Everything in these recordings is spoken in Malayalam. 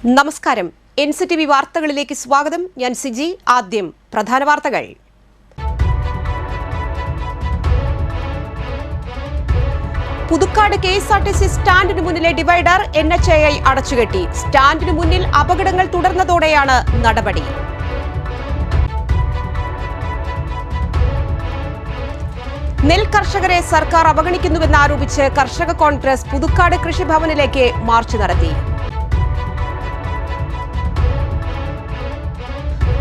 നമസ്കാരം. NCTV വാർത്തകളിലേക്ക് സ്വാഗതം. ഞാൻ സിജി. ആദ്യം പ്രധാന വാർത്തകൾ. പുതുക്കാട് KSRTC സ്റ്റാൻഡിന് മുന്നിലെ ഡിവൈഡർ NHAI അടച്ചുകെട്ടി. സ്റ്റാൻഡിന് മുന്നിൽ അപകടങ്ങൾ തുടർന്നതോടെയാണ് നടപടി. നെൽ കർഷകരെ സർക്കാർ അവഗണിക്കുന്നുവെന്നാരോപിച്ച് കർഷക കോൺഗ്രസ് പുതുക്കാട് കൃഷിഭവനിലേക്ക് മാർച്ച് നടത്തി.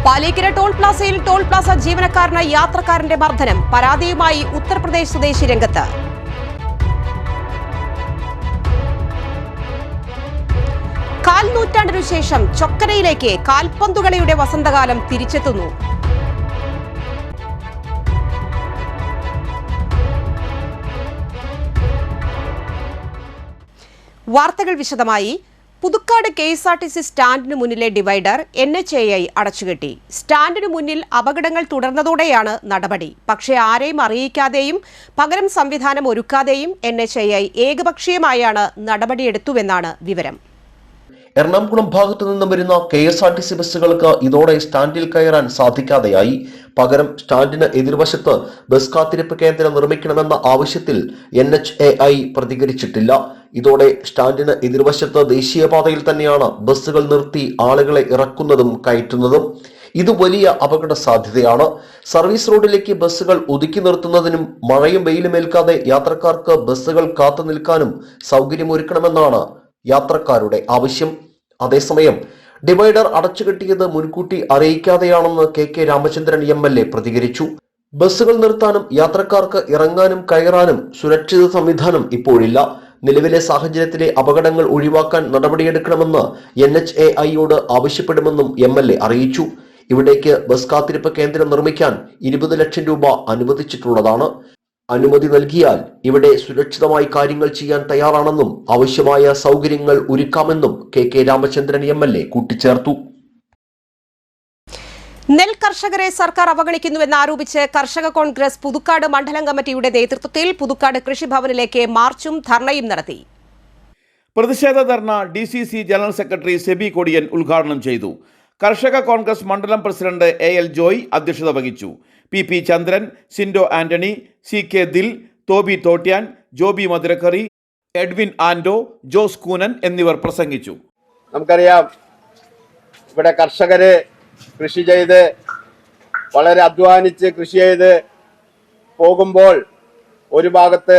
പാലിക്കര ടോൾ പ്ലാസയിൽ ടോൾ പ്ലാസ ജീവനക്കാരന് യാത്രക്കാരന്റെ മർദ്ദനം. പരാതിയുമായി ഉത്തർപ്രദേശ് സ്വദേശി രംഗത്ത്. കാൽ നൂറ്റാണ്ടിനു ശേഷം ചൊക്കനയിലേക്ക് കാൽപന്തുകളിയുടെ വസന്തകാലം തിരിച്ചെത്തുന്നു. വാർത്തകൾ വിശദമായി. പുതുക്കാട് KSRTC സ്റ്റാൻഡിന് മുന്നിലെ ഡിവൈഡർ NHAI അടച്ചുകെട്ടി. സ്റ്റാൻഡിനു മുന്നിൽ അപകടങ്ങൾ തുടർന്നതോടെയാണ് നടപടി. പക്ഷേ ആരെയും അറിയിക്കാതെയും പകരം സംവിധാനം ഒരുക്കാതെയും NHAI ഏകപക്ഷീയമായാണ് നടപടിയെടുത്തുവെന്നാണ് വിവരം. എറണാകുളം ഭാഗത്തു നിന്നും വരുന്ന KSRTC ബസ്സുകൾക്ക് ഇതോടെ സ്റ്റാൻഡിൽ കയറാൻ സാധിക്കാതെയായി. പകരം സ്റ്റാൻഡിന് എതിർവശത്ത് ബസ് കാത്തിരിപ്പ് കേന്ദ്രം നിർമ്മിക്കണമെന്ന ആവശ്യത്തിൽ NHAI പ്രതികരിച്ചിട്ടില്ല. ഇതോടെ സ്റ്റാൻഡിന് എതിർവശത്ത് ദേശീയപാതയിൽ തന്നെയാണ് ബസ്സുകൾ നിർത്തി ആളുകളെ ഇറക്കുന്നതും കയറ്റുന്നതും. ഇത് വലിയ അപകട സാധ്യതയാണ്. സർവീസ് റോഡിലേക്ക് ബസ്സുകൾ ഒതുക്കി നിർത്തുന്നതിനും മഴയും വെയിലുമേൽക്കാതെ യാത്രക്കാർക്ക് ബസ്സുകൾ കാത്തു നിൽക്കാനും സൗകര്യമൊരുക്കണമെന്നാണ് യാത്രക്കാരുടെ ആവശ്യം. അതേസമയം ഡിവൈഡർ അടച്ചുകെട്ടിയത് മുൻകൂട്ടി അറിയിക്കാതെയാണെന്ന് KK രാമചന്ദ്രൻ MLA പ്രതികരിച്ചു. ബസ്സുകൾ നിർത്താനും യാത്രക്കാർക്ക് ഇറങ്ങാനും കയറാനും സുരക്ഷിത സംവിധാനം ഇപ്പോഴില്ല. നിലവിലെ സാഹചര്യത്തിലെ അപകടങ്ങൾ ഒഴിവാക്കാൻ നടപടിയെടുക്കണമെന്ന് NHAIയോട് ആവശ്യപ്പെടുമെന്നും MLA അറിയിച്ചു. ഇവിടേക്ക് ബസ് കാത്തിരിപ്പ് കേന്ദ്രം നിർമ്മിക്കാൻ 20 ലക്ഷം രൂപ അനുവദിച്ചിട്ടുള്ളതാണ്. അനുമതി നൽകിയാൽ ഇവിടെ സുരക്ഷിതമായി കാര്യങ്ങൾ ചെയ്യാൻ തയ്യാറാണെന്നും ആവശ്യമായ സൗകര്യങ്ങൾ ഒരുക്കാമെന്നും KK രാമചന്ദ്രൻ MLA കൂട്ടിച്ചേർത്തു. നെൽ കർഷകരെ സർക്കാർ അവഗണിക്കുന്നുവെന്നാരോപിച്ച് കർഷക കോൺഗ്രസ് പുതുക്കാട് മണ്ഡലം കമ്മിറ്റിയുടെ നേതൃത്വത്തിൽ പുതുക്കാട് കൃഷിഭവനിലേക്ക് മാർച്ചും ധർണയും നടത്തി. പ്രതിഷേധ ധർണ DCC general secretary SEBI Kodiyan ഉദ്ഘാടനം ചെയ്തു. കർഷക കോൺഗ്രസ് മണ്ഡലം പ്രസിഡന്റ് AL ജോയ് അധ്യക്ഷത വഹിച്ചു. PP ചന്ദ്രൻ, സിൻഡോ ആന്റണി, CK ദിൽ, തോബി തോട്ട്യാൻ, ജോബി മധുരക്കറി, എഡ്വിൻ ആൻഡോ, ജോസ് കൂനൻ എന്നിവർ പ്രസംഗിച്ചു. നമുക്കറിയാം, ഇവിടെ കർഷകര് കൃഷി ചെയ്ത് വളരെ അധ്വാനിച്ച് കൃഷി ചെയ്ത് പോകുമ്പോൾ ഒരു ഭാഗത്ത്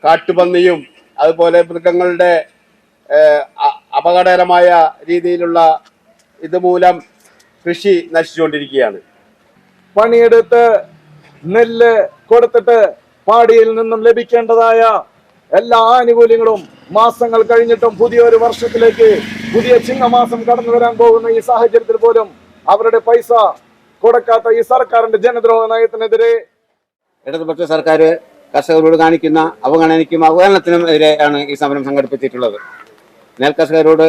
കാട്ടുപന്നിയും അതുപോലെ മൃഗങ്ങളുടെ അപകടകരമായ രീതിയിലുള്ള ഇതുമൂലം കൃഷി നശിച്ചുകൊണ്ടിരിക്കുകയാണ്. പണിയെടുത്ത് നെല്ല് കൊടുത്തിട്ട് പാടിയിൽ നിന്നും ലഭിക്കേണ്ടതായ എല്ലാ ആനുകൂല്യങ്ങളും മാസങ്ങൾ കഴിഞ്ഞിട്ടും പുതിയൊരു വർഷത്തിലേക്ക് പുതിയ ചിങ്ങമാസം കടന്നു വരാൻ പോകുന്ന ഈ സാഹചര്യത്തിൽ പോലും അവരുടെ പൈസ കൊടുക്കാത്ത ഈ സർക്കാരിന്റെ ജനദ്രോഹ നയത്തിനെതിരെ ഇടതുപക്ഷ സർക്കാർ കർഷകരോട് കാണിക്കുന്ന അവഗണനയ്ക്കും അവഹേളനത്തിനും എതിരെയാണ് ഈ സമരം സംഘടിപ്പിച്ചിട്ടുള്ളത്. നെൽകർഷകരോട്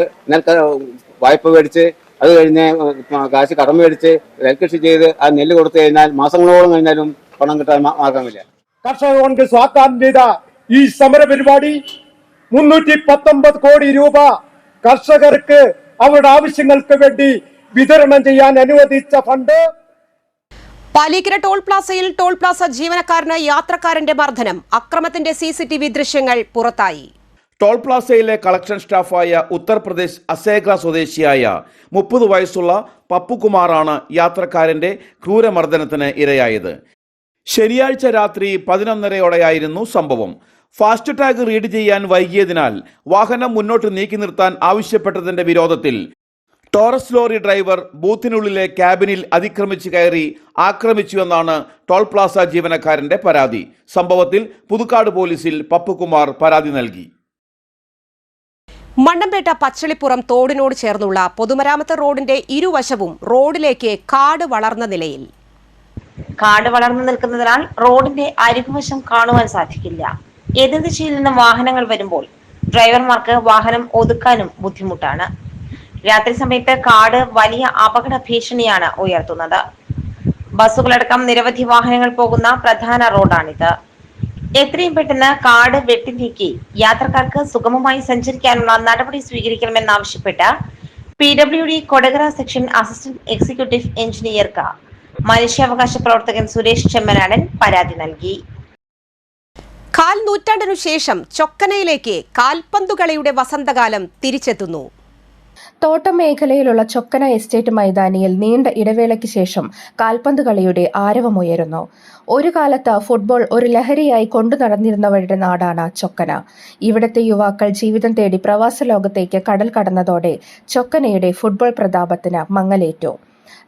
വായ്പ മേടിച്ച് അത് കഴിഞ്ഞ് കാശ് കടം മേടിച്ച് നെൽകൃഷി ചെയ്ത് ആ നെല്ല് കൊടുത്തു കഴിഞ്ഞാൽ മാസങ്ങളോളം കഴിഞ്ഞാലും പണം കിട്ടാൻ മാർഗമില്ല. കർഷക കോൺഗ്രസ് വാഗ്ദാനം ചെയ്ത ഈ സമര പരിപാടി 319 കോടി രൂപ കർഷകർക്ക് അവരുടെ ആവശ്യങ്ങൾക്ക് വേണ്ടി വിതരണം ചെയ്യാൻ അനുവദിച്ച fund. Paliyekkara toll പ്ലാസയിൽ toll Plaza ജീവനക്കാരന് യാത്രക്കാരന്റെ മർദ്ദനം. അക്രമത്തിന്റെ CCTV ദൃശ്യങ്ങൾ പുറത്തായി. ടോൾ പ്ലാസയിലെ കളക്ഷൻ സ്റ്റാഫായ ഉത്തർപ്രദേശ് അസേഗ്ര സ്വദേശിയായ 30 വയസ്സുള്ള പപ്പുകുമാറാണ് യാത്രക്കാരന്റെ ക്രൂരമർദ്ദനത്തിന് ഇരയായത്. ശനിയാഴ്ച രാത്രി 11:30 സംഭവം. ഫാസ്റ്റ് ടാഗ് റീഡ് ചെയ്യാൻ വൈകിയതിനാൽ വാഹനം മുന്നോട്ട് നീക്കി നിർത്താൻ ആവശ്യപ്പെട്ടതിന്റെ വിരോധത്തിൽ ടോറസ് ലോറി ഡ്രൈവർ ബൂത്തിനുള്ളിലെ ക്യാബിനിൽ അതിക്രമിച്ച് കയറി ആക്രമിച്ചുവെന്നാണ് ടോൾ പ്ലാസ ജീവനക്കാരന്റെ പരാതി. സംഭവത്തിൽ പുതുക്കാട് പോലീസിൽ പപ്പുകുമാർ പരാതി നൽകി. മണ്ണമ്പേട്ട പച്ചളിപ്പുറം തോടിനോട് ചേർന്നുള്ള പൊതുമരാമത്ത് റോഡിന്റെ ഇരുവശവും റോഡിലേക്ക് കാട് വളർന്ന നിലയിൽ. കാട് വളർന്നു നിൽക്കുന്നതിനാൽ റോഡിന്റെ അരികുവശം കാണുവാൻ സാധിക്കില്ല. എതിർദിശയിൽ നിന്നും വാഹനങ്ങൾ വരുമ്പോൾ ഡ്രൈവർമാർക്ക് വാഹനം ഒതുക്കാനും ബുദ്ധിമുട്ടാണ്. രാത്രി സമയത്ത് കാട് വലിയ അപകട ഭീഷണിയാണ് ഉയർത്തുന്നത്. ബസ്സുകളടക്കം നിരവധി വാഹനങ്ങൾ പോകുന്ന പ്രധാന റോഡാണിത്. എത്രയും പെട്ടെന്ന് കാട് വെട്ടിനീക്കി യാത്രക്കാർക്ക് സുഗമമായി സഞ്ചരിക്കാനുള്ള നടപടി സ്വീകരിക്കണമെന്നാവശ്യപ്പെട്ട് PWD Kodakara section assistant executive എഞ്ചിനീയർക്ക് മനുഷ്യാവകാശ പ്രവർത്തകൻ സുരേഷ് ചെമ്മനാടൻ പരാതി നൽകി. കാൽ നൂറ്റാണ്ടിനു ശേഷം ചൊക്കനയിലേക്ക് കാൽപന്തുകളിയുടെ വസന്തകാലം തിരിച്ചെത്തുന്നു. തോട്ടം മേഖലയിലുള്ള ചൊക്കന എസ്റ്റേറ്റ് മൈതാനിയിൽ നീണ്ട ഇടവേളയ്ക്ക് ശേഷം കാൽപന്ത് കളിയുടെ ആരവമുയരുന്നു. ഒരു കാലത്ത് ഫുട്ബോൾ ഒരു ലഹരിയായി കൊണ്ടു നടന്നിരുന്നവരുടെ നാടാണ് ചൊക്കന. ഇവിടുത്തെ യുവാക്കൾ ജീവിതം തേടി പ്രവാസ ലോകത്തേക്ക് കടൽ കടന്നതോടെ ചൊക്കനയുടെ ഫുട്ബോൾ പ്രതാപത്തിന് മങ്ങലേറ്റു.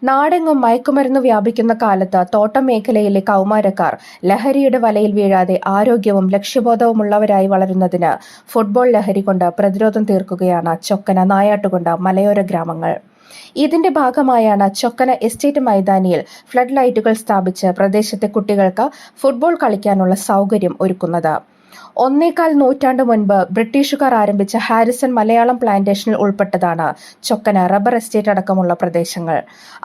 നാടെങ്ങും മയക്കുമരുന്ന് വ്യാപിക്കുന്ന കാലത്ത് തോട്ടം മേഖലയിലെ കൗമാരക്കാർ ലഹരിയുടെ വലയിൽ വീഴാതെ ആരോഗ്യവും ലക്ഷ്യബോധവുമുള്ളവരായി വളരുന്നതിന് ഫുട്ബോൾ ലഹരി കൊണ്ട് പ്രതിരോധം തീർക്കുകയാണ് ചൊക്കന, നായാട്ടുകുണ്ട മലയോര ഗ്രാമങ്ങൾ. ഇതിന്റെ ഭാഗമായാണ് ചൊക്കന എസ്റ്റേറ്റ് മൈതാനിയിൽ ഫ്ലഡ് ലൈറ്റുകൾ സ്ഥാപിച്ച് പ്രദേശത്തെ കുട്ടികൾക്ക് ഫുട്ബോൾ കളിക്കാനുള്ള സൗകര്യം ഒരുക്കുന്നത്. 1.25 നൂറ്റാണ്ട് മുൻപ് ബ്രിട്ടീഷുകാർ ആരംഭിച്ച ഹാരിസൺ മലയാളം പ്ലാന്റേഷനിൽ ഉൾപ്പെട്ടതാണ് ചൊക്കന റബ്ബർ എസ്റ്റേറ്റ് അടക്കമുള്ള പ്രദേശങ്ങൾ.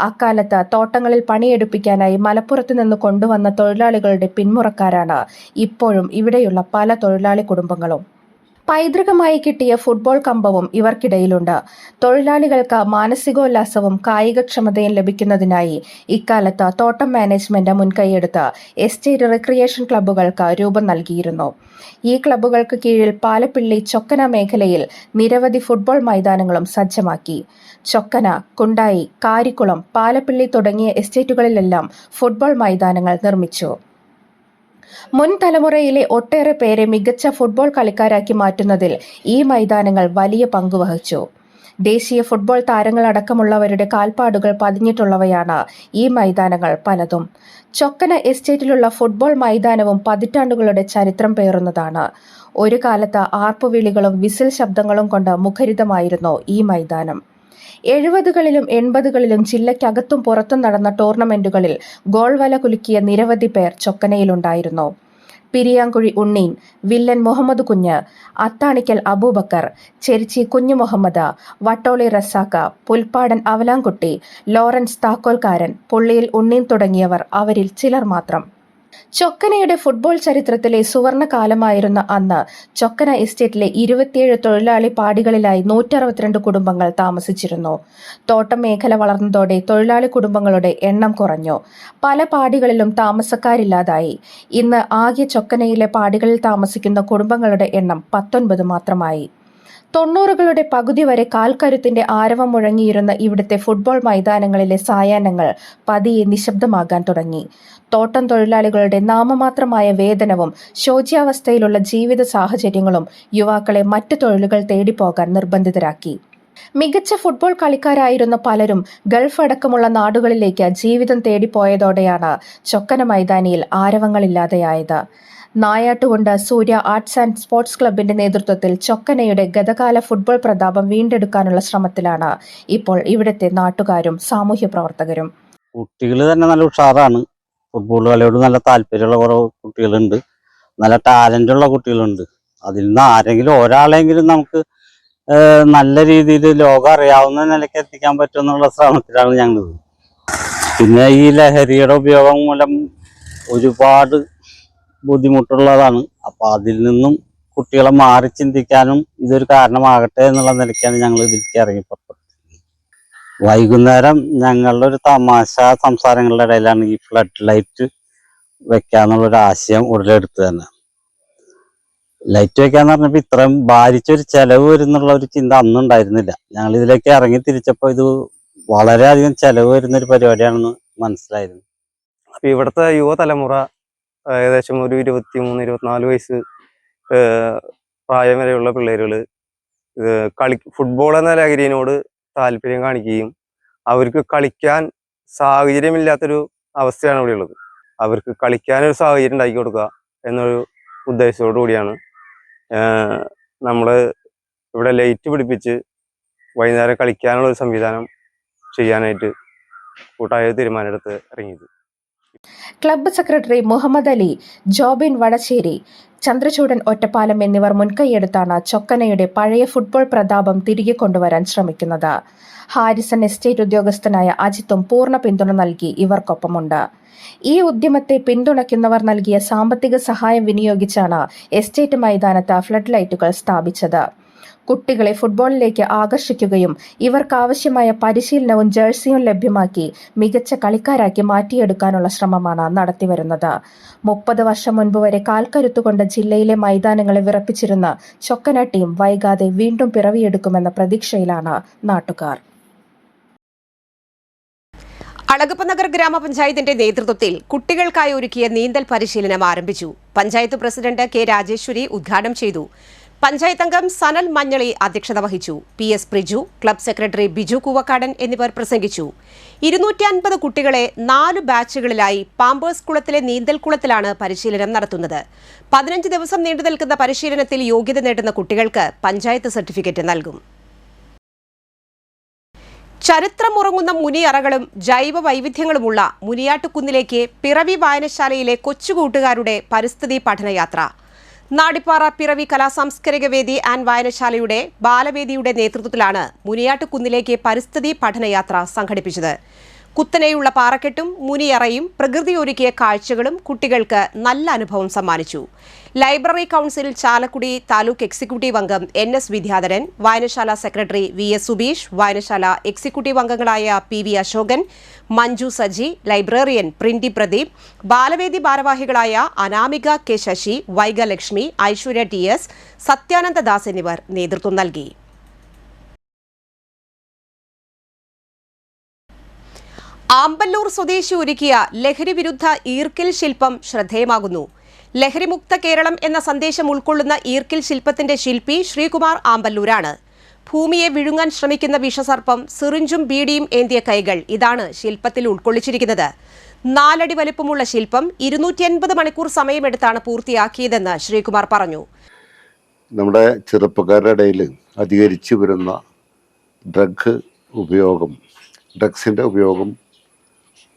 അക്കാലത്ത് തോട്ടങ്ങളിൽ പണിയെടുപ്പിക്കാനായി മലപ്പുറത്ത് നിന്ന് കൊണ്ടുവന്ന തൊഴിലാളികളുടെ പിന്മുറക്കാരാണ് ഇപ്പോഴും ഇവിടെയുള്ള പല തൊഴിലാളി കുടുംബങ്ങളും. പൈതൃകമായി കിട്ടിയ ഫുട്ബോൾ കമ്പവും ഇവർക്കിടയിലുണ്ട്. തൊഴിലാളികൾക്ക് മാനസികോല്ലാസവും കായികക്ഷമതയും ലഭിക്കുന്നതിനായി ഇക്കാലത്ത് തോട്ടം മാനേജ്മെന്റ് മുൻകൈയെടുത്ത് എസ്റ്റേറ്റ് റിക്രിയേഷൻ ക്ലബ്ബുകൾക്ക് രൂപം നൽകിയിരുന്നു. ഈ ക്ലബ്ബുകൾക്ക് കീഴിൽ പാലപ്പിള്ളി, ചൊക്കന മേഖലയിൽ നിരവധി ഫുട്ബോൾ മൈതാനങ്ങളും സജ്ജമാക്കി. ചൊക്കന, കുണ്ടായി, കാരിക്കുളം, പാലപ്പിള്ളി തുടങ്ങിയ എസ്റ്റേറ്റുകളിലെല്ലാം ഫുട്ബോൾ മൈതാനങ്ങൾ നിർമ്മിച്ചു. മുൻ തലമുറയിലെ ഒട്ടേറെ പേരെ മികച്ച ഫുട്ബോൾ കളിക്കാരാക്കി മാറ്റുന്നതിൽ ഈ മൈതാനങ്ങൾ വലിയ പങ്കുവഹിച്ചു. ദേശീയ ഫുട്ബോൾ താരങ്ങളടക്കമുള്ളവരുടെ കാൽപ്പാടുകൾ പതിഞ്ഞിട്ടുള്ളവയാണ് ഈ മൈതാനങ്ങൾ പലതും. ചൊക്കന എസ്റ്റേറ്റിലുള്ള ഫുട്ബോൾ മൈതാനവും പതിറ്റാണ്ടുകളുടെ ചരിത്രം പേറുന്നതാണ്. ഒരു കാലത്ത് ആർപ്പുവിളികളും വിസിൽ ശബ്ദങ്ങളും കൊണ്ട് മുഖരിതമായിരുന്നു ഈ മൈതാനം. 70കളിലും 80കളിലും ജില്ലയ്ക്കകത്തും പുറത്തും നടന്ന ടൂർണമെന്റുകളിൽ ഗോൾ വല കുലുക്കിയ നിരവധി പേർ ചൊക്കനയിലുണ്ടായിരുന്നു. പിരിയാങ്കുഴി ഉണ്ണീൻ, വില്ലൻ മുഹമ്മദ് കുഞ്ഞ്, അത്താണിക്കൽ അബൂബക്കർ, ചെരിച്ചി കുഞ്ഞു മുഹമ്മദ്, വട്ടോളി റസാക്ക, പുൽപ്പാടൻ അവലാൻകുട്ടി, ലോറൻസ് താക്കോൽക്കാരൻ, പുള്ളിയിൽ ഉണ്ണീൻ തുടങ്ങിയവർ അവരിൽ ചിലർ മാത്രം. ചൊക്കനയുടെ ഫുട്ബോൾ ചരിത്രത്തിലെ സുവർണ കാലമായിരുന്ന അന്ന് ചൊക്കന എസ്റ്റേറ്റിലെ 27 തൊഴിലാളി പാടികളിലായി 162 കുടുംബങ്ങൾ താമസിച്ചിരുന്നു. തോട്ടം മേഖല വളർന്നതോടെ തൊഴിലാളി കുടുംബങ്ങളുടെ എണ്ണം കുറഞ്ഞു. പല പാടികളിലും താമസക്കാരില്ലാതായി. ഇന്ന് ആകെ ചൊക്കനയിലെ പാടികളിൽ താമസിക്കുന്ന കുടുംബങ്ങളുടെ എണ്ണം 19 മാത്രമായി. 90കളുടെ പകുതി വരെ കാൽക്കരുത്തിന്റെ ആരവം മുഴങ്ങിയിരുന്ന ഇവിടുത്തെ ഫുട്ബോൾ മൈതാനങ്ങളിലെ സായാഹ്നങ്ങൾ പതിയെ നിശബ്ദമാകാൻ തുടങ്ങി. തോട്ടം തൊഴിലാളികളുടെ നാമമാത്രമായ വേതനവും ശോച്യാവസ്ഥയിലുള്ള ജീവിത സാഹചര്യങ്ങളും യുവാക്കളെ മറ്റു തൊഴിലുകൾ തേടിപ്പോകാൻ നിർബന്ധിതരാക്കി. മികച്ച ഫുട്ബോൾ കളിക്കാരായിരുന്ന പലരും ഗൾഫ് അടക്കമുള്ള നാടുകളിലേക്ക് ജീവിതം തേടിപ്പോയതോടെയാണ് ചൊക്കന മൈതാനിയിൽ ആരവങ്ങളില്ലാതെയായത്. നായാട്ടുകുണ്ട സൂര്യ ആർട്സ് ആൻഡ് സ്പോർട്സ് ക്ലബിന്റെ നേതൃത്വത്തിൽ ചൊക്കനയുടെ ഗതകാല ഫുട്ബോൾ പ്രതാപം വീണ്ടെടുക്കാനുള്ള ശ്രമത്തിലാണ് ഇപ്പോൾ ഇവിടുത്തെ നാട്ടുകാരും സാമൂഹ്യ പ്രവർത്തകരും. കുട്ടികൾ തന്നെ നല്ല ഉഷാറാണ്. ഫുട്ബോൾ കളിയോട് നല്ല താല്പര്യമുള്ള കുറേ കുട്ടികളുണ്ട്, നല്ല ടാലൻ്റുള്ള കുട്ടികളുണ്ട്. അതിൽ നിന്ന് ആരെങ്കിലും ഒരാളെങ്കിലും നമുക്ക് നല്ല രീതിയിൽ ലോകം അറിയാവുന്ന നിലയ്ക്ക് എത്തിക്കാൻ പറ്റുമെന്നുള്ള ശ്രമത്തിലാണ് ഞങ്ങൾ. പിന്നെ ഈ ലഹരിയുടെ ഉപയോഗം മൂലം ഒരുപാട് ബുദ്ധിമുട്ടുള്ളതാണ്. അപ്പോൾ അതിൽ നിന്നും കുട്ടികളെ മാറി ചിന്തിക്കാനും ഇതൊരു കാരണമാകട്ടെ എന്നുള്ള നിലയ്ക്കാണ് ഞങ്ങൾ ഇതിലേക്ക് ഇറങ്ങിപ്പെട്ടത്. വൈകുന്നേരം ഞങ്ങളുടെ ഒരു തമാശ സംസാരങ്ങളുടെ ഇടയിലാണ് ഈ ഫ്ലഡ് ലൈറ്റ് വെക്കാന്നുള്ളൊരു ആശയം ഉടലെടുത്ത് തന്നെ. ലൈറ്റ് വെക്കാന്ന് പറഞ്ഞപ്പോൾ ഇത്രയും ഭാരിച്ചൊരു ചെലവ് വരുന്നുള്ള ഒരു ചിന്ത അന്നും ഉണ്ടായിരുന്നില്ല. ഞങ്ങൾ ഇതിലേക്ക് ഇറങ്ങി തിരിച്ചപ്പോൾ ഇത് വളരെയധികം ചെലവ് വരുന്നൊരു പരിപാടിയാണെന്ന് മനസ്സിലായിരുന്നു. അപ്പോൾ ഇവിടുത്തെ യുവതലമുറ ഏകദേശം ഒരു 23-24 വയസ്സ് പ്രായം വരെയുള്ള പിള്ളേരുകൾ ഫുട്ബോൾ എന്ന ലഹരിയോട് താല്പര്യം കാണിക്കുകയും അവർക്ക് കളിക്കാൻ സാഹചര്യമില്ലാത്തൊരു അവസ്ഥയാണ് ഇവിടെ ഉള്ളത്. അവർക്ക് കളിക്കാനൊരു സാഹചര്യം ഉണ്ടാക്കി കൊടുക്കുക എന്നൊരു ഉദ്ദേശത്തോടു കൂടിയാണ് നമ്മൾ ഇവിടെ ലൈറ്റ് പിടിപ്പിച്ച് വൈകുന്നേരം കളിക്കാനുള്ള ഒരു സംവിധാനം ചെയ്യാനായിട്ട് കൂട്ടായ തീരുമാനമെടുത്ത് ഇറങ്ങിയത്. ക്ലബ്ബ് സെക്രട്ടറി മുഹമ്മദ് അലി, ജോബിൻ വടശ്ശേരി, ചന്ദ്രചൂഡൻ ഒറ്റപ്പാലം എന്നിവർ മുൻകൈയെടുത്താണ് ചൊക്കനയുടെ പഴയ ഫുട്ബോൾ പ്രതാപം തിരികെ കൊണ്ടുവരാൻ ശ്രമിക്കുന്നത്. ഹാരിസൺ എസ്റ്റേറ്റ് ഉദ്യോഗസ്ഥനായ അജിത്തും പൂർണ്ണ പിന്തുണ നൽകി ഇവർക്കൊപ്പമുണ്ട്. ഈ ഉദ്യമത്തെ പിന്തുണയ്ക്കുന്നവർ നൽകിയ സാമ്പത്തിക സഹായം വിനിയോഗിച്ചാണ് എസ്റ്റേറ്റ് മൈതാനത്ത് ഫ്ലഡ് ലൈറ്റുകൾ സ്ഥാപിച്ചത്. കുട്ടികളെ ഫുട്ബോളിലേക്ക് ആകർഷിക്കുകയും ഇവർക്കാവശ്യമായ പരിശീലനവും ജേഴ്സിയും ലഭ്യമാക്കി മികച്ച കളിക്കാരാക്കി മാറ്റിയെടുക്കാനുള്ള ശ്രമമാണ് നടത്തിവരുന്നത്. 30 വർഷം മുൻപ് വരെ കാൽക്കരുത്തുകൊണ്ട് ജില്ലയിലെ മൈതാനങ്ങളെ വിറപ്പിച്ചിരുന്ന ചൊക്കന ടീം വൈകാതെ വീണ്ടും പിറവിയെടുക്കുമെന്ന പ്രതീക്ഷയിലാണ് നാട്ടുകാർ. അളഗപ്പനഗർ ഗ്രാമപഞ്ചായത്തിന്റെ നേതൃത്വത്തിൽ കുട്ടികൾക്കായി ഒരുക്കിയ നീന്തൽ പരിശീലനം ആരംഭിച്ചു. പഞ്ചായത്ത് പ്രസിഡന്റ് കെ രാജേശ്വരി ഉദ്ഘാടനം ചെയ്തു. പഞ്ചായത്ത് അംഗം സനൽ മഞ്ഞളി അധ്യക്ഷത വഹിച്ചു. PS Priju, club secretary Biju Koovakkadan എന്നിവർ പ്രസംഗിച്ചു. 250 കുട്ടികളെ 4 ബാച്ചുകളിലായി പാമ്പേഴ്സ് കുളത്തിലെ നീന്തൽക്കുളത്തിലാണ് പരിശീലനം നടത്തുന്നത്. 15 ദിവസം നീണ്ടു നിൽക്കുന്ന പരിശീലനത്തിൽ യോഗ്യത നേടുന്ന കുട്ടികൾക്ക് പഞ്ചായത്ത് സർട്ടിഫിക്കറ്റ് നൽകും. ചരിത്രമുറങ്ങുന്ന മുനിയറകളും ജൈവ വൈവിധ്യങ്ങളുമുള്ള മുനിയാട്ടുകുന്നിലേക്ക് പിറവി വായനശാലയിലെ കൊച്ചുകൂട്ടുകാരുടെ പരിസ്ഥിതി പഠനയാത്ര. നാടിപ്പാറ പിറവി കലാസാംസ്കാരിക വേദി ആൻഡ് വായനശാലയുടെ ബാലവേദിയുടെ നേതൃത്വത്തിലാണ് മുനിയാട്ടുകുന്നിലേക്ക് പരിസ്ഥിതി പഠനയാത്ര സംഘടിപ്പിച്ചത്. കുത്തനെയുള്ള പാറക്കെട്ടും മുനിയറയും പ്രകൃതി ഒരുക്കിയ കാഴ്ചകളും കുട്ടികൾക്ക് നല്ല അനുഭവം സമ്മാനിച്ചു. Library council Chalakudy taluk executive അംഗം NS വിദ്യാധരൻ, വായനശാല സെക്രട്ടറി VS സുബീഷ്, വായനശാല എക്സിക്യൂട്ടീവ് അംഗങ്ങളായ PV അശോകൻ, മഞ്ജു സജി, ലൈബ്രറിയൻ പ്രിന്റി പ്രദീപ്, ബാലവേദി ഭാരവാഹികളായ അനാമിക K ശശി, വൈഗലക്ഷ്മി, ഐശ്വര്യ TS, സത്യാനന്ദ ദാസ് എന്നിവർ നേതൃത്വം നൽകി. ആമ്പല്ലൂർ സ്വദേശി ഒരുക്കിയ ലഹരി വിരുദ്ധ ഈർക്കിൽ ശില്പം ശ്രദ്ധേയമാകുന്നു. ലഹരിമുക്ത കേരളം എന്ന സന്ദേശം ഉൾക്കൊള്ളുന്ന ഈർക്കിൽ ശില്പത്തിന്റെ ശില്പി ശ്രീകുമാർ ആമ്പല്ലൂരാണ്. ഭൂമിയെ വിഴുങ്ങാൻ ശ്രമിക്കുന്ന വിഷസർപ്പം, സിറിഞ്ചും ബീഡിയും ഏന്തിയ കൈകൾ, ഇതാണ് ശില്പത്തിൽ ഉൾക്കൊള്ളിച്ചിരിക്കുന്നത്. 4 അടി വലുപ്പമുള്ള ശില്പം 280 മണിക്കൂർ സമയമെടുത്താണ് പൂർത്തിയാക്കിയതെന്ന് ശ്രീകുമാർ പറഞ്ഞു. നമ്മുടെ ചെറുപ്പക്കാരുടെ ഇടയിൽ അധികരിച്ചു വരുന്ന ഡ്രഗ്സിൻ്റെ ഉപയോഗം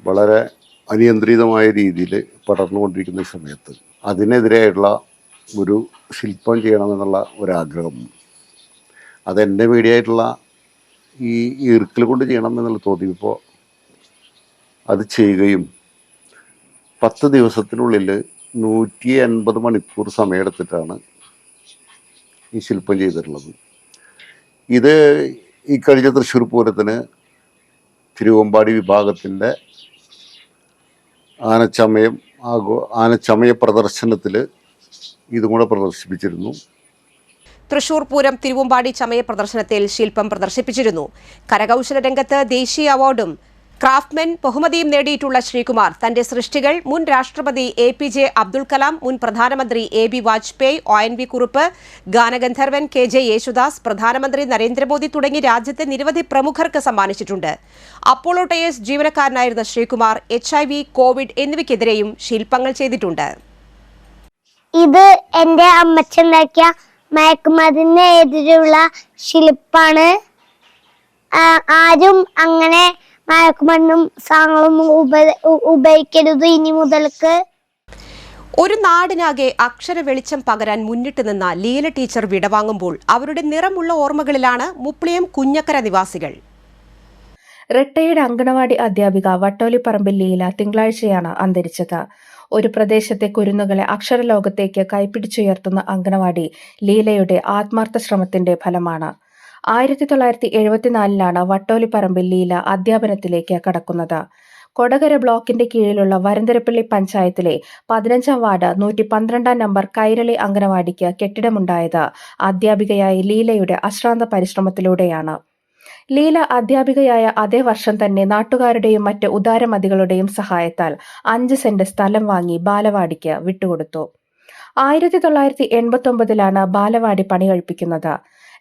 വളരെ അനിയന്ത്രിതമായ രീതിയിൽ പടർന്നുകൊണ്ടിരിക്കുന്ന സമയത്ത് അതിനെതിരെയുള്ള ഒരു ശില്പം ചെയ്യണമെന്നുള്ള ഒരാഗ്രഹം, അതെൻ്റെ മീഡിയയായിട്ടുള്ള ഈ ഈർക്കിൽ കൊണ്ട് ചെയ്യണം എന്നുള്ള തോന്നിയപ്പോൾ അത് ചെയ്യുകയും 10 ദിവസത്തിനുള്ളിൽ 180 മണിക്കൂർ സമയമെടുത്തിട്ടാണ് ഈ ശില്പം ചെയ്തിട്ടുള്ളത്. ഇത് ഈ കഴിഞ്ഞ തൃശ്ശൂർ പൂരത്തിന് തിരുവമ്പാടി വിഭാഗത്തിൻ്റെ ആനച്ചമയ പ്രദർശനത്തിൽ ഇതും കൂടെ പ്രദർശിപ്പിച്ചിരുന്നു. തൃശൂർ പൂരം തിരുവമ്പാടി ചമയ പ്രദർശനത്തിൽ ശില്പം പ്രദർശിപ്പിച്ചിരുന്നു. കരകൗശല രംഗത്ത് ദേശീയ അവാർഡും ക്രാഫ്റ്റ്മെൻ ബഹുമതിയും നേടിയിട്ടുള്ള ശ്രീകുമാർ തന്റെ സൃഷ്ടികൾ മുൻ രാഷ്ട്രപതി APJ അബ്ദുൽ കലാം, മുൻ പ്രധാനമന്ത്രി AB വാജ്പേയി, ONV കുറുപ്പ്, ഗാനഗന്ധർവൻ KJ യേശുദാസ്, പ്രധാനമന്ത്രി നരേന്ദ്രമോദി തുടങ്ങി രാജ്യത്തെ നിരവധി പ്രമുഖർക്ക് സമ്മാനിച്ചിട്ടുണ്ട്. അപ്പോളോ ടയേഴ്സ് ജീവനക്കാരനായിരുന്ന ശ്രീകുമാർ HIV, കോവിഡ് എന്നിവയ്ക്കെതിരെയും ശില്പങ്ങൾ ചെയ്തിട്ടുണ്ട്. ഇത് എന്റെ അമ്മച്ചുണ്ടാക്കിയ മയക്കുമരുന്നിനെതിരെയുള്ള ശില്പാണ്. ആരും അങ്ങനെ മയക്കുമരുന്നും സാധനങ്ങളും ഉപയോഗിക്കരുത് ഇനി മുതൽക്ക്. ഒരു നാടിനാകെ അക്ഷര വെളിച്ചം പകരാൻ മുന്നിട്ട് നിന്ന ലീല ടീച്ചർ വിടവാങ്ങുമ്പോൾ അവരുടെ നിറമുള്ള ഓർമ്മകളിലാണ് മുപ്ലിയം കുഞ്ഞക്കര നിവാസികൾ. റിട്ടയേർഡ് അങ്കണവാടി അധ്യാപിക വട്ടോലിപ്പറമ്പിൽ ലീല തിങ്കളാഴ്ചയാണ് അന്തരിച്ചത്. ഒരു പ്രദേശത്തെ കുരുന്നുകളെ അക്ഷരലോകത്തേക്ക് കൈപ്പിടിച്ചുയർത്തുന്ന അങ്കണവാടി ലീലയുടെ ആത്മാർത്ഥ ശ്രമത്തിന്റെ ഫലമാണ്. 1974 വട്ടോലിപ്പറമ്പിൽ ലീല അധ്യാപനത്തിലേക്ക് കടക്കുന്നത്. കൊടകര ബ്ലോക്കിന്റെ കീഴിലുള്ള വരന്തരപ്പള്ളി പഞ്ചായത്തിലെ 15-ാം വാർഡ് 112-ാം നമ്പർ കൈരളി അങ്കണവാടിക്ക് കെട്ടിടമുണ്ടായത് അധ്യാപികയായ ലീലയുടെ അശ്രാന്ത പരിശ്രമത്തിലൂടെയാണ്. ലീല അധ്യാപികയായ അതേ വർഷം തന്നെ നാട്ടുകാരുടെയും മറ്റ് ഉദാരമതികളുടെയും സഹായത്താൽ 5 സെന്റ് സ്ഥലം വാങ്ങി ബാലവാടിക്ക് വിട്ടുകൊടുത്തു. 1989 ബാലവാടി പണി കഴിപ്പിക്കുന്നത്.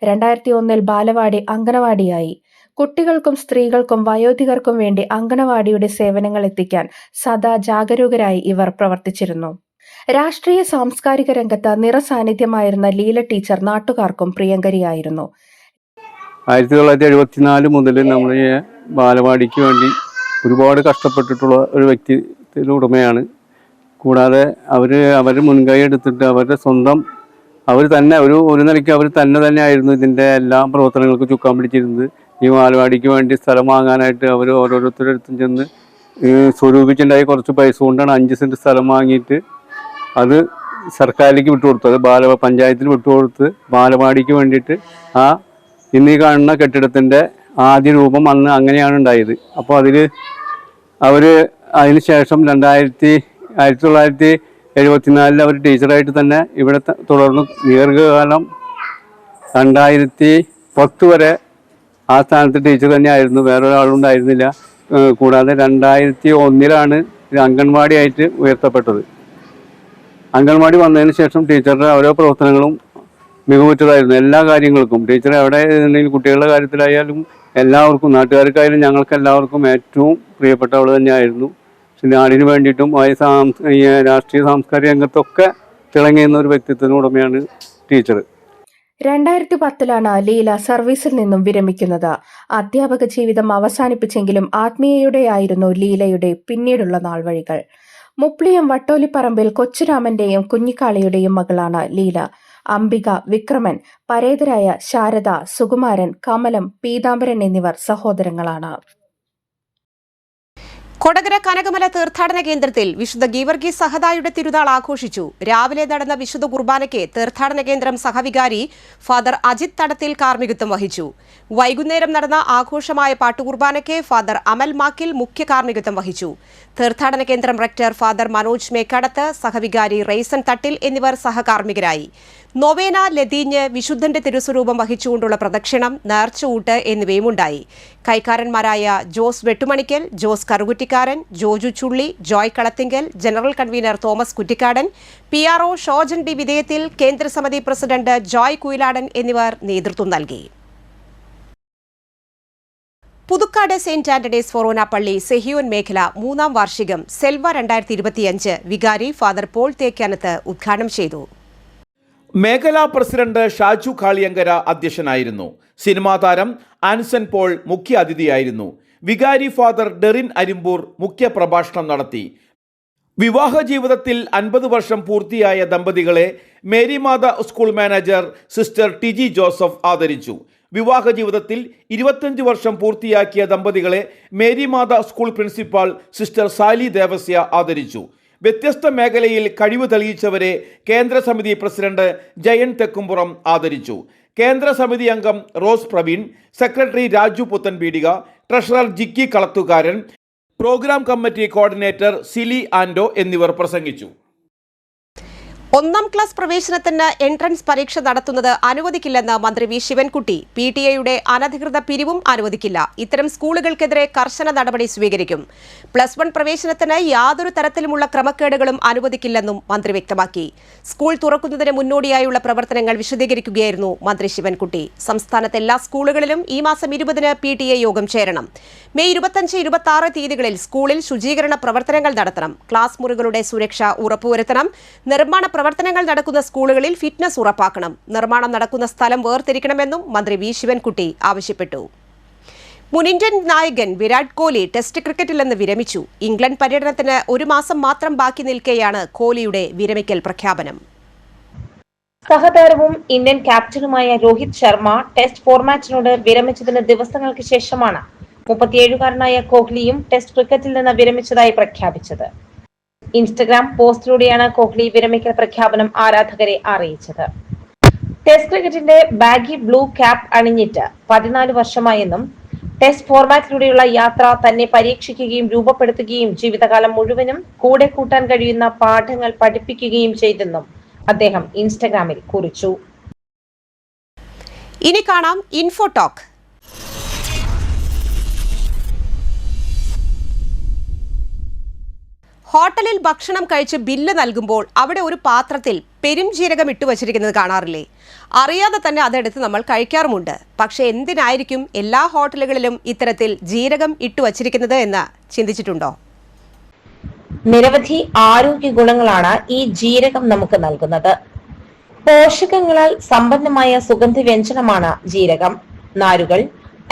2001 ബാലവാടി അങ്കണവാടിയായി. കുട്ടികൾക്കും സ്ത്രീകൾക്കും വയോധികർക്കും വേണ്ടി അങ്കണവാടിയുടെ സേവനങ്ങൾ എത്തിക്കാൻ സദാ ജാഗരൂകരായി ഇവർ പ്രവർത്തിച്ചിരുന്നു. രാഷ്ട്രീയ സാംസ്കാരിക രംഗത്ത് നിറസാന്നിധ്യമായിരുന്ന ലീല ടീച്ചർ നാട്ടുകാർക്കും പ്രിയങ്കരിയായിരുന്നു. 1974 മുതൽ നമ്മൾ ഈ ബാലവാടിക്ക് വേണ്ടി ഒരുപാട് കഷ്ടപ്പെട്ടിട്ടുള്ള ഒരു വ്യക്തി വ്യക്തിത്വത്തിനുടമയാണ്. കൂടാതെ അവർ മുൻകൈ എടുത്തിട്ട് അവരുടെ സ്വന്തം അവർ തന്നെ ഒരു നിലയ്ക്ക് അവർ തന്നെയായിരുന്നു ഇതിൻ്റെ എല്ലാ പ്രവർത്തനങ്ങൾക്കും ചുക്കാൻ പിടിച്ചിരുന്നത്. ഈ ബാലവാടിക്ക് വേണ്ടി സ്ഥലം വാങ്ങാനായിട്ട് അവർ ഓരോരുത്തരുടെ അടുത്തും ചെന്ന് സ്വരൂപിച്ചുണ്ടായി കുറച്ച് പൈസ കൊണ്ടാണ് 5 സെൻറ്റ് സ്ഥലം വാങ്ങിയിട്ട് അത് സർക്കാരിലേക്ക് വിട്ടുകൊടുത്തു. അത് പഞ്ചായത്തിന് വിട്ടുകൊടുത്ത് ബാലവാടിക്ക് വേണ്ടിയിട്ട് ഇന്നീ കാണുന്ന കെട്ടിടത്തിൻ്റെ ആദ്യ രൂപം അന്ന് അങ്ങനെയാണ് ഉണ്ടായത്. അപ്പോൾ അവർ അതിന് ശേഷം 1974 അവർ ടീച്ചറായിട്ട് തന്നെ ഇവിടെ തുടർന്ന് ദീർഘകാലം 2010 വരെ ആ സ്ഥാനത്ത് ടീച്ചർ തന്നെയായിരുന്നു, വേറൊരാളുണ്ടായിരുന്നില്ല. കൂടാതെ 2001 ഇത് അംഗൻവാടിയായിട്ട് ഉയർത്തപ്പെട്ടത്. അംഗൻവാടി വന്നതിന് ശേഷം ടീച്ചറുടെ ഓരോ പ്രവർത്തനങ്ങളും മികവുറ്റതായിരുന്നു. എല്ലാ കാര്യങ്ങൾക്കും ടീച്ചർ എവിടെ ഉണ്ടെങ്കിലും കുട്ടികളുടെ കാര്യത്തിലായാലും എല്ലാവർക്കും, നാട്ടുകാർക്കായാലും ഞങ്ങൾക്ക് എല്ലാവർക്കും ഏറ്റവും പ്രിയപ്പെട്ടവൾ തന്നെയായിരുന്നു. നാടിന് വേണ്ടിയിട്ടും രാഷ്ട്രീയ സാംസ്കാരിക രംഗത്തൊക്കെ തിളങ്ങിയുന്ന ഒരു വ്യക്തിത്വത്തിന് ഉടമയാണ് ടീച്ചർ. 2010 ലീല സർവീസിൽ നിന്നും വിരമിക്കുന്നത്. അധ്യാപക ജീവിതം അവസാനിപ്പിച്ചെങ്കിലും ആത്മീയയുടെയായിരുന്നു ലീലയുടെ പിന്നീടുള്ള നാൾവഴികൾ. മുപ്ലിയം വട്ടോലിപ്പറമ്പിൽ കൊച്ചുരാമന്റെയും കുഞ്ഞിക്കാളിയുടെയും മകളാണ് ലീല. അംബിക, വിക്രമൻ, പരേതരായ ശാരദ, സുകുമാരൻ, കമലം, പീതാംബരൻ എന്നിവർ സഹോദരങ്ങളാണ്. കൊടകര കനകമല തീർത്ഥാടന കേന്ദ്രത്തിൽ വിശുദ്ധ ഗീവർഗീസ് സഹദായുടെ തിരുനാൾ ആഘോഷിച്ചു. രാവിലെ നടന്ന വിശുദ്ധ കുർബാനയ്ക്ക് തീർത്ഥാടന കേന്ദ്രം സഹവികാരി ഫാദർ അജിത് തടത്തിൽ കാർമ്മികത്വം വഹിച്ചു. വൈകുന്നേരം നടന്ന ആഘോഷമായ പാട്ടുകുർബാനയ്ക്ക് ഫാദർ അമൽ മാക്കിൽ മുഖ്യ കാർമ്മികത്വം വഹിച്ചു. തീർത്ഥാടന കേന്ദ്രം റെക്ടർ ഫാദർ മനോജ് മേക്കാടത്ത്, സഹവികാരി റെയ്സൻ തട്ടിൽ എന്നിവർ സഹകാർമ്മികരായി. നൊവേന, ലതീഞ്ഞ്, വിശുദ്ധന്റെ തിരുസ്വരൂപം വഹിച്ചുകൊണ്ടുള്ള പ്രദക്ഷിണം, നേർച്ചൂട്ട് എന്നിവയുമുണ്ടായി. കൈക്കാരന്മാരായ Jose Vettumanikkal, Jose Karukuttikkaran, Joju Chulli, Joy Kalathingal, general convener Thomas Kuttikkadan, PRO Shojan D Vidheyathil, കേന്ദ്രസമിതി പ്രസിഡന്റ് ജോയ് കുയിലാടൻ എന്നിവർ നേതൃത്വം നൽകി. പുതുക്കാട് സെന്റ് ആന്റണീസ് ഫൊറോന പള്ളി സെഹിയോൻ മേഖല 3ാം വാർഷികം സെൽവ 2025 വികാരി ഫാദർ പോൾ തേക്കാനത്ത് ഉദ്ഘാടനം ചെയ്തു. മേഖലാ പ്രസിഡന്റ് ഷാജു കാളിയങ്കര അധ്യക്ഷനായിരുന്നു. സിനിമാ താരം ആൻസൺ പോൾ മുഖ്യ അതിഥിയായിരുന്നു. വികാരി ഫാദർ ഡെറിൻ അരിമ്പൂർ മുഖ്യ പ്രഭാഷണം നടത്തി. വിവാഹ ജീവിതത്തിൽ 50 വർഷം പൂർത്തിയായ ദമ്പതികളെ Marymatha school manager sister Tiji Joseph ആദരിച്ചു. വിവാഹ ജീവിതത്തിൽ 25 വർഷം പൂർത്തിയാക്കിയ ദമ്പതികളെ Marymatha school principal sister Sally Devassia ആദരിച്ചു. വ്യത്യസ്ത മേഖലയിൽ കഴിവ് തെളിയിച്ചവരെ കേന്ദ്രസമിതി പ്രസിഡന്റ് ജയൻ തെക്കുംപുറം ആദരിച്ചു. കേന്ദ്രസമിതി അംഗം Rose Praveen, secretary Raju Puthanpeedika, treasurer Jikki Kalathukaran, programme committee coordinator Sili Ando എന്നിവർ പ്രസംഗിച്ചു. 1ാം ക്ലാസ് പ്രവേശനത്തിന് എൻട്രൻസ് പരീക്ഷ നടത്തുന്നത് അനുവദിക്കില്ലെന്ന് മന്ത്രി വി ശിവൻകുട്ടി. PTA അനധികൃത പിരിവും അനുവദിക്കില്ല. ഇത്തരം സ്കൂളുകൾക്കെതിരെ കർശന നടപടി സ്വീകരിക്കും. +1 പ്രവേശനത്തിന് യാതൊരു തരത്തിലുമുള്ള ക്രമക്കേടുകളും അനുവദിക്കില്ലെന്നും മന്ത്രി വ്യക്തമാക്കി. സ്കൂൾ തുറക്കുന്നതിന് മുന്നോടിയായുള്ള പ്രവർത്തനങ്ങൾ വിശദീകരിക്കുകയായിരുന്നു മന്ത്രി ശിവൻകുട്ടി. സംസ്ഥാനത്തെ എല്ലാ സ്കൂളുകളിലും ഈ മാസം 20-ന് PTA യോഗം ചേരണം. മെയ് 25-26 തീയതികളിൽ സ്കൂളിൽ ശുചീകരണ പ്രവർത്തനങ്ങൾ നടത്തണം. ക്ലാസ് മുറികളുടെ സുരക്ഷ ഉറപ്പുവരുത്തണം. നിർമ്മാണ പ്രവർത്തനങ്ങൾ നടക്കുന്ന സ്കൂളുകളിൽ ഫിറ്റ്നസ് ഉറപ്പാക്കണം. നിർമ്മാണം നടക്കുന്ന സ്ഥലം വേർതിരിക്കണമെന്നും മന്ത്രി വി ശിവൻകുട്ടി ആവശ്യപ്പെട്ടു. മുൻ ഇന്ത്യൻ നായകൻ വിരാട് കോഹ്ലി ടെസ്റ്റ് ക്രിക്കറ്റിൽ നിന്ന് വിരമിച്ചു. ഇംഗ്ലണ്ട് പര്യടനത്തിന് 1 മാസം മാത്രം ബാക്കി നിൽക്കെയാണ് കോഹ്ലിയുടെ വിരമിക്കൽ പ്രഖ്യാപനം. സഹതാരവും ഇന്ത്യൻ ക്യാപ്റ്റനുമായ രോഹിത് ശർമ്മ ടെസ്റ്റ് ഫോർമാറ്റിനോട് വിരമിച്ചതിന് ദിവസങ്ങൾക്ക് ശേഷമാണ് 37-കാരനായ കോഹ്ലിയും ടെസ്റ്റ് ക്രിക്കറ്റിൽ നിന്ന് വിരമിച്ചതായി പ്രഖ്യാപിച്ചത്. ഇൻസ്റ്റഗ്രാം പോസ്റ്റിലൂടെയാണ് കോഹ്ലി വിരമിക്കൽ പ്രഖ്യാപനം ആരാധകരെ അറിയിച്ചത്. ടെസ്റ്റ് ക്രിക്കറ്റിന്റെ ബാഗി ബ്ലൂ ക്യാപ്പ് അണിഞ്ഞിട്ട് 14 വർഷമായെന്നും ടെസ്റ്റ് ഫോർമാറ്റിലൂടെയുള്ള യാത്ര തന്നെ പരീക്ഷിക്കുകയും രൂപപ്പെടുത്തുകയും ജീവിതകാലം മുഴുവനും കൂടെ കൂട്ടാൻ കഴിയുന്ന പാഠങ്ങൾ പഠിപ്പിക്കുകയും ചെയ്തെന്നും അദ്ദേഹം ഇൻസ്റ്റഗ്രാമിൽ കുറിച്ചു. ഇനി കാണാം ഇൻഫോടോക്ക്. ഹോട്ടലിൽ ഭക്ഷണം കഴിച്ച് ബില്ല് നൽകുമ്പോൾ അവിടെ ഒരു പാത്രത്തിൽ പെരുംജീരകം ഇട്ടുവച്ചിരിക്കുന്നത് കാണാറില്ലേ? അറിയാതെ തന്നെ അതെടുത്ത് നമ്മൾ കഴിക്കാറുമുണ്ട്. പക്ഷെ എന്തിനായിരിക്കും എല്ലാ ഹോട്ടലുകളിലും ഇത്തരത്തിൽ ജീരകം ഇട്ടുവച്ചിരിക്കുന്നത് എന്ന് ചിന്തിച്ചിട്ടുണ്ടോ? നിരവധി ആരോഗ്യ ഗുണങ്ങളാണ് ഈ ജീരകം നമുക്ക് നൽകുന്നത്. പോഷകങ്ങളാൽ സമ്പന്നമായ സുഗന്ധ വ്യഞ്ജനമാണ് ജീരകം. നാരുകൾ,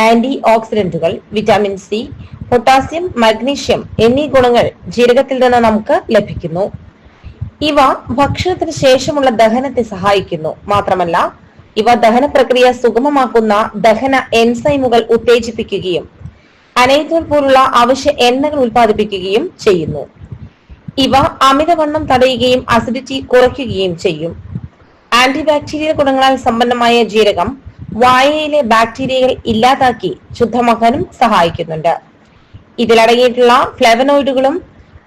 ആന്റി ഓക്സിഡന്റുകൾ, വിറ്റാമിൻ സി, പൊട്ടാസ്യം, മഗ്നീഷ്യം എന്നീ ഗുണങ്ങൾ ജീരകത്തിൽ നിന്ന് നമുക്ക് ലഭിക്കുന്നു. ഇവ ഭക്ഷണത്തിന് ശേഷമുള്ള ദഹനത്തെ സഹായിക്കുന്നു. മാത്രമല്ല, ഇവ ദഹന പ്രക്രിയ സുഗമമാക്കുന്ന ദഹന എൻസൈമുകൾ ഉത്തേജിപ്പിക്കുകയും അനൈറ്റോൾ പോലുള്ള അവശ്യ എണ്ണകൾ ഉൽപ്പാദിപ്പിക്കുകയും ചെയ്യുന്നു. ഇവ അമിതവണ്ണം തടയുകയും അസിഡിറ്റി കുറയ്ക്കുകയും ചെയ്യും. ആന്റിബാക്ടീരിയൽ ഗുണങ്ങളാൽ സമ്പന്നമായ ജീരകം വായയിലെ ബാക്ടീരിയകൾ ഇല്ലാതാക്കി ശുദ്ധമാക്കാനും സഹായിക്കുന്നുണ്ട്. ഇതിലടങ്ങിയിട്ടുള്ള ഫ്ലേവനോയിഡുകളും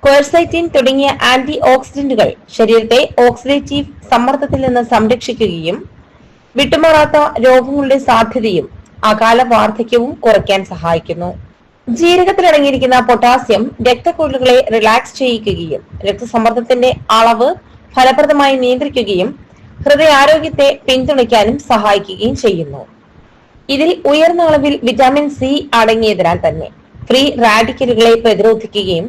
ക്വെർസൈറ്റിൻ തുടങ്ങിയ ആന്റി ഓക്സിഡന്റുകൾ ശരീരത്തെ ഓക്സിഡേറ്റീവ് സമ്മർദ്ദത്തിൽ നിന്ന് സംരക്ഷിക്കുകയും വിട്ടുമാറാത്ത രോഗങ്ങളുടെ സാധ്യതയും അകാല വാർദ്ധക്യവും കുറയ്ക്കാൻ സഹായിക്കുന്നു. ജീരകത്തിൽ അടങ്ങിയിരിക്കുന്ന പൊട്ടാസ്യം രക്തക്കുഴലുകളെ റിലാക്സ് ചെയ്യിക്കുകയും രക്തസമ്മർദ്ദത്തിന്റെ അളവ് ഫലപ്രദമായി നിയന്ത്രിക്കുകയും ഹൃദയാരോഗ്യത്തെ പിന്തുണയ്ക്കാനും സഹായിക്കുകയും ചെയ്യുന്നു. ഇതിൽ ഉയർന്ന അളവിൽ വിറ്റാമിൻ സി അടങ്ങിയതിനാൽ തന്നെ ഫ്രീ റാഡിക്കലുകളെ പ്രതിരോധിക്കുകയും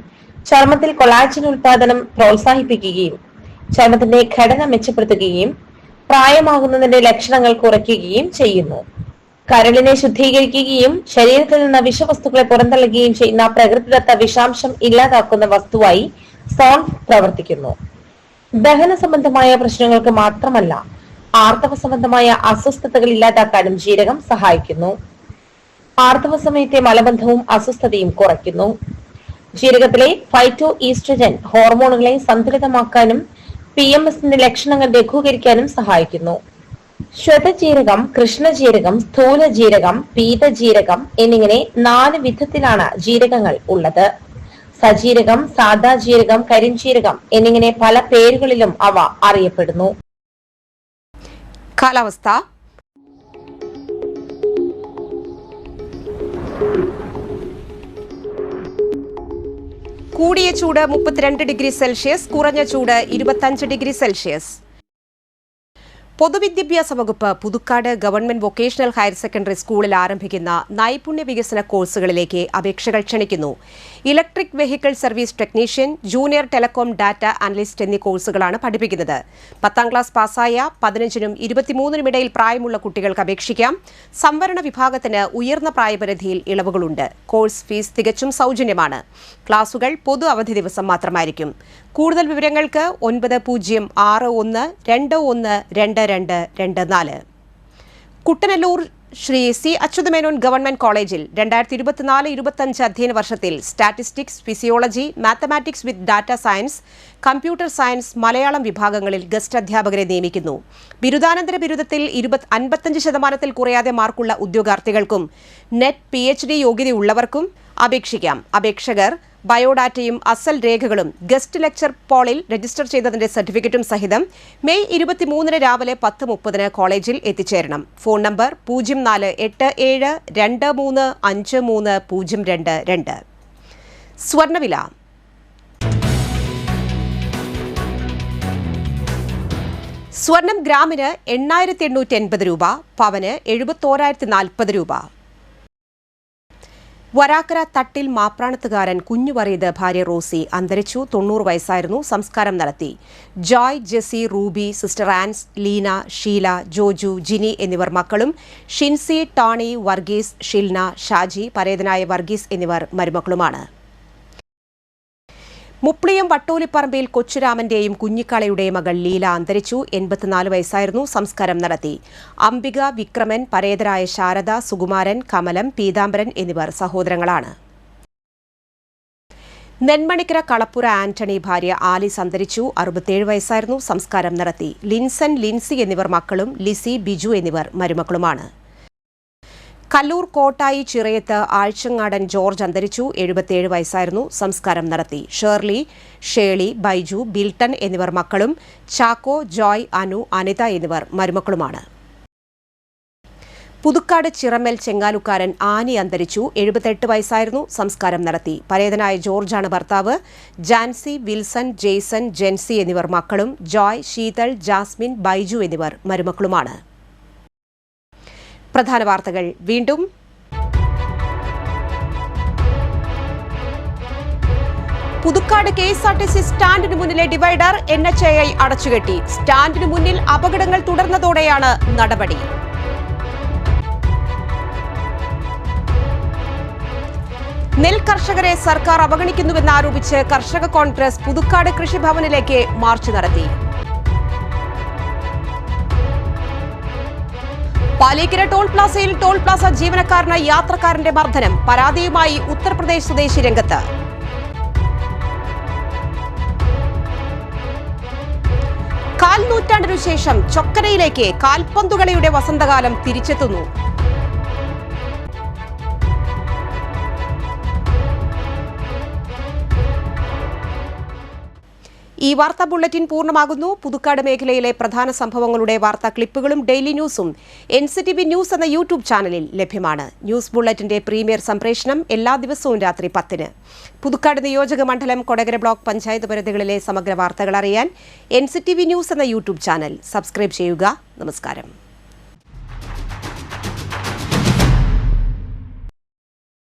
ചർമ്മത്തിൽ കൊളാജൻ ഉൽപാദനം പ്രോത്സാഹിപ്പിക്കുകയും ചർമ്മത്തിന്റെ ഘടന മെച്ചപ്പെടുത്തുകയും പ്രായമാകുന്നതിന്റെ ലക്ഷണങ്ങൾ കുറയ്ക്കുകയും ചെയ്യുന്നു. കരളിനെ ശുദ്ധീകരിക്കുകയും ശരീരത്തിൽ നിന്ന് വിഷവസ്തുക്കളെ പുറന്തള്ളുകയും ചെയ്യുന്ന പ്രകൃതിദത്ത വിഷാംശം ഇല്ലാതാക്കുന്ന വസ്തുവായി സോൾഫ് പ്രവർത്തിക്കുന്നു. ദഹന സംബന്ധമായ പ്രശ്നങ്ങൾക്ക് മാത്രമല്ല, ആർത്തവ സംബന്ധമായ അസ്വസ്ഥതകൾ ഇല്ലാതാക്കാനും ജീരകം സഹായിക്കുന്നു. ആർത്തവ സമയത്തെ മലബന്ധവും അസ്വസ്ഥതയും കുറയ്ക്കുന്നു. ജീരകത്തിലെ ഫൈറ്റോ ഈസ്ട്രജൻ ഹോർമോണുകളെ സന്തുലിതമാക്കാനും PMSന്റെ ലക്ഷണങ്ങൾ ലഘൂകരിക്കാനും സഹായിക്കുന്നു. ശ്വേതജീരകം, കൃഷ്ണജീരകം, സ്ഥൂല ജീരകം, പീതജീരകം എന്നിങ്ങനെ 4 വിധത്തിലാണ് ജീരകങ്ങൾ ഉള്ളത്. സജീരകം, സാദാ ജീരകം, കരിഞ്ജീരകം എന്നിങ്ങനെ പല പേരുകളിലും അവ അറിയപ്പെടുന്നു. കാലാവസ്ഥ. കൂടിയ ചൂട് 32 ഡിഗ്രി സെൽഷ്യസ്, കുറഞ്ഞ ചൂട് 25 ഡിഗ്രി സെൽഷ്യസ്. പൊതുവിദ്യാഭ്യാസ വകുപ്പ് Puthukkad government vocational higher secondary സ്കൂളിൽ ആരംഭിക്കുന്ന നൈപുണ്യ വികസന കോഴ്സുകളിലേക്ക് അപേക്ഷകൾ ക്ഷണിക്കുന്നു. Electric vehicle service technician, junior telecom data analyst എന്നീ കോഴ്സുകളാണ് പഠിപ്പിക്കുന്നത്. 10ാം ക്ലാസ് പാസ്സായ 15നും 23നും ഇടയിൽ പ്രായമുള്ള കുട്ടികൾക്ക് അപേക്ഷിക്കാം. സംവരണ വിഭാഗത്തിന് ഉയർന്ന പ്രായപരിധിയിൽ ഇളവുകളുണ്ട്. കോഴ്സ് ഫീസ് തികച്ചും സൗജന്യമാണ്. ക്ലാസുകൾ പൊതു അവധി ദിവസം മാത്രമായിരിക്കും. കൂടുതൽ വിവരങ്ങൾക്ക് 9061212224. കുട്ടനല്ലൂർ ശ്രീ സി അച്യുതമേനോൻ ഗവൺമെന്റ് കോളേജിൽ 2024-25 അധ്യയന വർഷത്തിൽ സ്റ്റാറ്റിസ്റ്റിക്സ്, ഫിസിയോളജി, മാത്തമാറ്റിക്സ് വിത്ത് data science, computer science, Malayalam വിഭാഗങ്ങളിൽ ഗസ്റ്റ് അധ്യാപകരെ നിയമിക്കുന്നു. ബിരുദാനന്തര ബിരുദത്തിൽ 55% കുറയാതെ മാർക്കുള്ള ഉദ്യോഗാർത്ഥികൾക്കും നെറ്റ് PhD യോഗ്യതയുള്ളവർക്കും അപേക്ഷിക്കാം. അപേക്ഷകർ ബയോഡാറ്റയും അസൽ രേഖകളും ഗസ്റ്റ് ലെക്ചർ പോളിൽ രജിസ്റ്റർ ചെയ്തതിന്റെ സർട്ടിഫിക്കറ്റും സഹിതം മെയ് 23 രാവിലെ 10:30 കോളേജിൽ എത്തിച്ചേരണം. Phone number 0487235302. സ്വർണ്ണവില. സ്വർണം ഗ്രാമിന് 8,880 രൂപ, പവന് 71,040 രൂപ. വരാക്കര തട്ടിൽ മാപ്രാണത്തുകാരൻ കുഞ്ഞുവറീത് ഭാര്യ റോസി അന്തരിച്ചു. 90 വയസ്സായിരുന്നു. സംസ്കാരം നടത്തി. ജോയ്, ജെസി, റൂബി, സിസ്റ്റർ ആൻസ്, ലീന, ഷീല, ജോജു, ജിനി എന്നിവർ മക്കളും, ഷിൻസി, ടോണി, വർഗീസ്, ഷിൽന, ഷാജി, പരേതനായ വർഗീസ് എന്നിവർ മരുമക്കളുമാണ്. മുപ്ലിയം വട്ടോലിപ്പറമ്പിൽ കൊച്ചുരാമന്റെയും കുഞ്ഞിക്കാളയുടെയും മകൾ ലീല അന്തരിച്ചു. 84 വയസ്സായിരുന്നു. സംസ്കാരം നടത്തി. അംബിക, വിക്രമൻ, പരേതരായ ശാരദ, സുകുമാരൻ, കമലം, പീതാംബരൻ എന്നിവർ സഹോദരങ്ങളാണ്. നെന്മണിക്കര കളപ്പുര ആന്റണി ഭാര്യ ആലിസ് അന്തരിച്ചു. 67 വയസ്സായിരുന്നു. സംസ്കാരം നടത്തി. ലിൻസൺ, ലിൻസി എന്നിവർ മക്കളും, ലിസി, ബിജു എന്നിവർ മരുമക്കളുമാണ്. കല്ലൂർ കോട്ടായി ചിറയത്ത് ആഴ്ചങ്ങാടൻ ജോർജ് അന്തരിച്ചു. 77 വയസ്സായിരുന്നു. സംസ്കാരം നടത്തി. ഷേർലി, ഷേളി, ബൈജു, ബിൽട്ടൺ എന്നിവർ മക്കളും, ചാക്കോ, ജോയ്, അനു, അനിത എന്നിവർ മരുമക്കളുമാണ്. പുതുക്കാട് ചിറമൽ ചെങ്ങാലുക്കാരൻ ആനി അന്തരിച്ചു. 78 വയസ്സായിരുന്നു. സംസ്കാരം നടത്തി. പരേതനായ ജോർജാണ് ഭർത്താവ്. ജാൻസി, വിൽസൺ, ജെയ്സൺ, ജെൻസി എന്നിവർ മക്കളും, ജോയ്, ശീതൾ, ജാസ്മിൻ, ബൈജു എന്നിവർ മരുമക്കളുമാണ്. പ്രധാന വാർത്തകൾ വീണ്ടും. പുതുക്കാട് KSRTC സ്റ്റാൻഡിന് മുന്നിലെ ഡിവൈഡർ NHAI അടച്ചുകെട്ടി. സ്റ്റാൻഡിന് മുന്നിൽ അപകടങ്ങൾ തുടർന്നതോടെയാണ് നടപടി. നെൽ കർഷകരെ സർക്കാർ അവഗണിക്കുന്നുവെന്നാരോപിച്ച് കർഷക കോൺഗ്രസ് പുതുക്കാട് കൃഷിഭവനിലേക്ക് മാർച്ച് നടത്തി. പാലേക്കര ടോൾ പ്ലാസയിൽ ടോൾ പ്ലാസ ജീവനക്കാരനായ യാത്രക്കാരന്റെ മർദ്ദനം. പരാതിയുമായി ഉത്തർപ്രദേശ് സ്വദേശി രംഗത്ത്. കാൽ നൂറ്റാണ്ടിനു ശേഷം ചൊക്കനയിലേക്ക് കാൽപന്തുകളിയുടെ വസന്തകാലം തിരിച്ചെത്തുന്നു. ഈ വാർത്താ ബുള്ളറ്റിൻ പൂർണ്ണമാകുന്നു. പുതുക്കാട് മേഖലയിലെ പ്രധാന സംഭവങ്ങളുടെ വാർത്താ ക്ലിപ്പുകളും ഡെയിലി ന്യൂസും NCTV ന്യൂസ് എന്ന യൂട്യൂബ് ചാനലിൽ ലഭ്യമാണ്. ന്യൂസ് ബുള്ളറ്റിന്റെ പ്രീമിയർ സംപ്രേഷണം എല്ലാ ദിവസവും രാത്രി 10-ന്. പുതുക്കാട് നിയോജക മണ്ഡലം, കൊടകര ബ്ലോക്ക് പഞ്ചായത്ത് പരിധികളിലെ സമഗ്ര വാർത്തകൾ അറിയാൻ NCTV ന്യൂസ് എന്ന യൂട്യൂബ് ചാനൽ സബ്സ്ക്രൈബ് ചെയ്യുക. നമസ്കാരം.